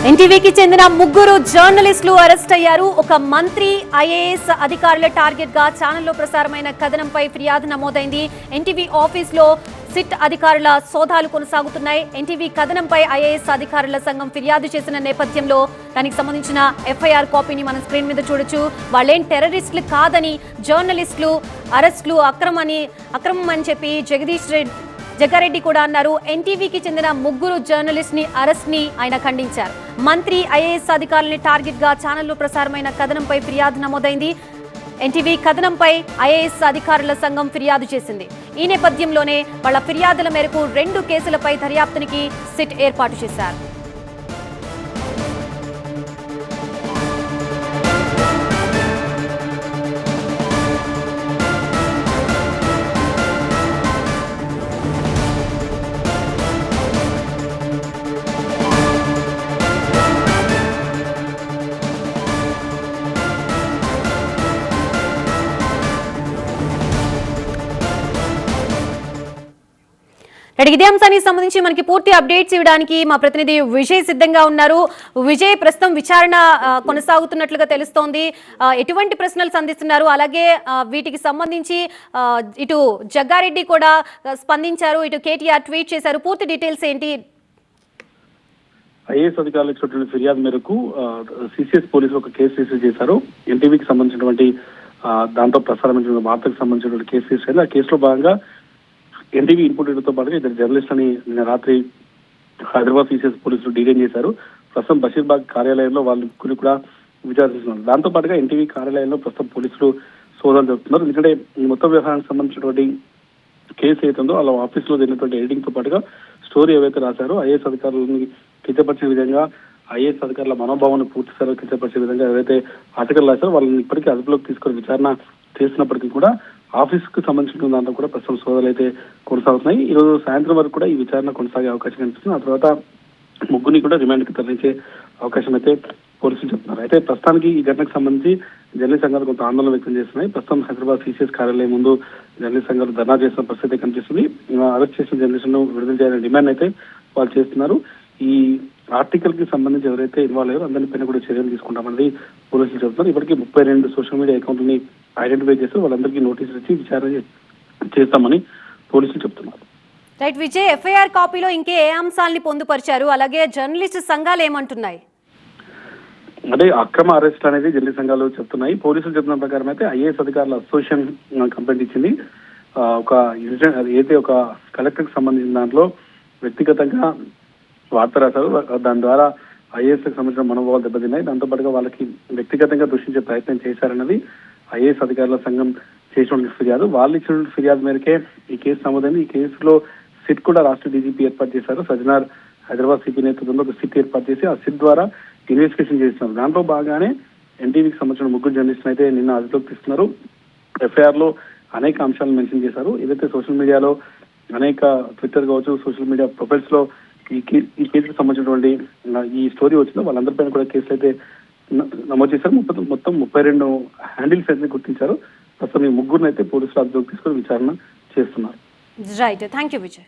ఎన్టీవీకి చెందిన ముగ్గురు జర్నలిస్టులు అరెస్ట్ అయ్యారు. ఒక మంత్రి, ఐఏఎస్ అధికారుల టార్గెట్ గా ఛానల్లో ప్రసారమైన కథనంపై ఫిర్యాదు నమోదైంది. ఎన్టీవీ ఆఫీసులో సిట్ అధికారుల సోదాలు కొనసాగుతున్నాయి. ఎన్టీవీ కథనంపై ఐఏఎస్ అధికారుల సంఘం ఫిర్యాదు చేసిన నేపథ్యంలో దానికి సంబంధించిన ఎఫ్ఐఆర్ కాపీని మనం స్క్రీన్ మీద చూడొచ్చు. వాళ్ళేం టెర్రరిస్టులు కాదని, జర్నలిస్టులు అరెస్టులు అక్రమం అని చెప్పి జగ్గారెడ్డి కూడా అన్నారు. ఎన్టీవీకి చెందిన ముగ్గురు జర్నలిస్ట్ ని అరెస్ట్ ని ఆయన ఖండించారు. మంత్రి, ఐఏఎస్ అధికారులని టార్గెట్ గా ఛానల్లో ప్రసారమైన కథనంపై ఫిర్యాదు నమోదైంది. ఎన్టీవీ కథనంపై ఐఏఎస్ అధికారుల సంఘం ఫిర్యాదు చేసింది. ఈ నేపథ్యంలోనే వాళ్ళ ఫిర్యాదుల మేరకు 2 కేసులపై దర్యాప్తునికి సిట్ ఏర్పాటు చేశారు. ఇదే అంశానికి సంబంధించి మనకి పూర్తి అప్డేట్స్ ఇవ్వడానికి మా ప్రతినిధి విజయ్ సిద్ధంగా ఉన్నారు. విజయ్, ప్రస్తుతం విచారణ కొనసాగుతున్నట్లుగా తెలుస్తోంది. ఎటువంటి ప్రశ్నలు సంధిస్తున్నారు? అలాగే వీటికి సంబంధించి ఇటు జగ్గారెడ్డి కూడా స్పందించారు, ఇటు కేటీఆర్ ట్వీట్ చేశారు. పూర్తి డీటెయిల్స్ ఏంటి? ఐఏఎస్ అధికారులు ఇచ్చినటువంటి ఫిర్యాదు మేరకు సిసిఎస్ పోలీసులు ఒక కేసు రిజిస్టర్ చేశారు. ఎన్టీవీకి సంబంధించినటువంటి దాంతో ప్రసారమైన వార్తకు సంబంధించినటువంటి కేసు రిజిస్టర్. ఆ కేసులో భాగంగా ఎన్టీవీ ఇన్పుట్ తో పాటుగా 2 జర్నలిస్టులని నిన్న రాత్రి హైదరాబాద్ సిసిఎస్ పోలీసులు డిటైన్ చేశారు. ప్రస్తుతం బషీర్బాగ్ కార్యాలయంలో వాళ్ళు కూడా విచారిస్తున్నారు. దాంతో పాటుగా ఎన్టీవీ కార్యాలయంలో ప్రస్తుతం పోలీసులు సోదాలు జరుపుతున్నారు. ఎందుకంటే ఈ మొత్తం వ్యవహారానికి సంబంధించినటువంటి కేసు ఏతుందో వాళ్ళ ఆఫీసులో జరిగినటువంటి ఎడిటింగ్ తో పాటుగా స్టోరీ ఏవైతే రాశారో ఐఏఎస్ అధికారులని కించపరిచే విధంగా, ఐఏఎస్ అధికారుల మనోభావాన్ని పూర్తి స్థాయిలో కించపరిచే విధంగా ఏవైతే ఆర్టికల్ రాశారో వాళ్ళని ఇప్పటికీ అదుపులోకి తీసుకొని విచారణ చేసినప్పటికీ కూడా ఆఫీస్ కు సంబంధించిన దాంట్లో కూడా ప్రస్తుతం సోదాలు అయితే కొనసాగుతున్నాయి. ఈ రోజు సాయంత్రం వరకు కూడా ఈ విచారణ కొనసాగే అవకాశం కనిపిస్తుంది. ఆ తర్వాత ముగ్గురిని కూడా రిమాండ్ కి తరలించే అవకాశం అయితే పోలీసులు చెప్తున్నారు. అయితే ప్రస్తుతానికి ఈ ఘటనకు సంబంధించి జర్నలిస్ట్ సంఘాలు కొంత ఆందోళన వ్యక్తం చేస్తున్నాయి. ప్రస్తుతం హైదరాబాద్ సిసిఎస్ కార్యాలయం ముందు జర్నలిస్ట్ సంఘాలు ధర్నా చేసిన పరిస్థితి కనిపిస్తుంది. అరెస్ట్ చేసిన జర్నలిస్టులను విడుదల చేయాలని డిమాండ్ అయితే వాళ్ళు చేస్తున్నారు. ఈ ఆర్టికల్ కి సంబంధించి ఎవరైతే ఇన్వాల్వ్ అయ్యారో అందరిపైన కూడా చర్యలు తీసుకుంటామని పోలీసులు చెబుతున్నారు. ఇప్పటికీ 32 సోషల్ మీడియా అకౌంట్లని ఐడెంటిఫై చేసి వాళ్ళందరికీ నోటీసులు ఇచ్చి విచారణ చేస్తామని పోలీసులు చెప్తున్నారు. రైట్ విజయ్, ఎఫ్ఐఆర్ కాపీలో ఇంకే ఏ అంశాలని పొందుపరిచారు? అలాగే జర్నలిస్ట్ సంఘాలు ఏమంటున్నాయి? అంటే అక్రమ అరెస్ట్ అనేది జర్నలిస్ట్ సంఘాలు చెప్తున్నాయి. పోలీసులు చెప్తున్న ప్రకారం అయితే ఐఏఎస్ అధికారుల అసోసియేషన్ కంప్లైంట్ ఇచ్చింది. ఒక ఇన్సిడెంట్ అయితే ఒక కలెక్టర్ కి సంబంధించిన దాంట్లో వ్యక్తిగతంగా వార్త రాశారు. దాని ద్వారా ఐఏఎస్ కి సంబంధించిన మనోభావాలు దెబ్బతిన్నాయి. దాంతో పాటుగా వాళ్ళకి వ్యక్తిగతంగా దూషించే ప్రయత్నం చేశారన్నది ఐఏఎస్ అధికారుల సంఘం చేసినటువంటి ఫిర్యాదు. వాళ్ళు ఇచ్చినటువంటి ఫిర్యాదు మేరకే ఈ కేసు నమోదైంది. ఈ కేసులో సిట్ కూడా రాష్ట్ర డీజీపీ ఏర్పాటు చేశారు. సజ్జనార్ హైదరాబాద్ సిపి నేతృత్వంలో ఒక సిట్ ఏర్పాటు చేసి ఆ సిట్ ద్వారా ఇన్వెస్టిగేషన్ చేస్తున్నారు. దాంట్లో భాగంగానే ఎన్టీవీకి సంబంధించిన ముగ్గురు జర్నలిస్టులు అయితే నిన్న అదుపులోకి తీసుకున్నారు. ఎఫ్ఐఆర్ లో అనేక అంశాలను మెన్షన్ చేశారు. ఏదైతే సోషల్ మీడియాలో అనేక ట్విట్టర్ కావచ్చు, సోషల్ మీడియా ప్రొఫైల్స్ లో ఈ కేసుకు సంబంధించినటువంటి ఈ స్టోరీ వచ్చిందో వాళ్ళందరిపైన కూడా కేసులు అయితే నమోదు చేశారు. మొత్తం 32 హ్యాండిల్స్ అయితే గుర్తించారు. ప్రస్తుతం ఈ ముగ్గురిని అయితే పోలీసులు అదుపులోకి తీసుకొని విచారణ చేస్తున్నారు. Right, thank you Vijay.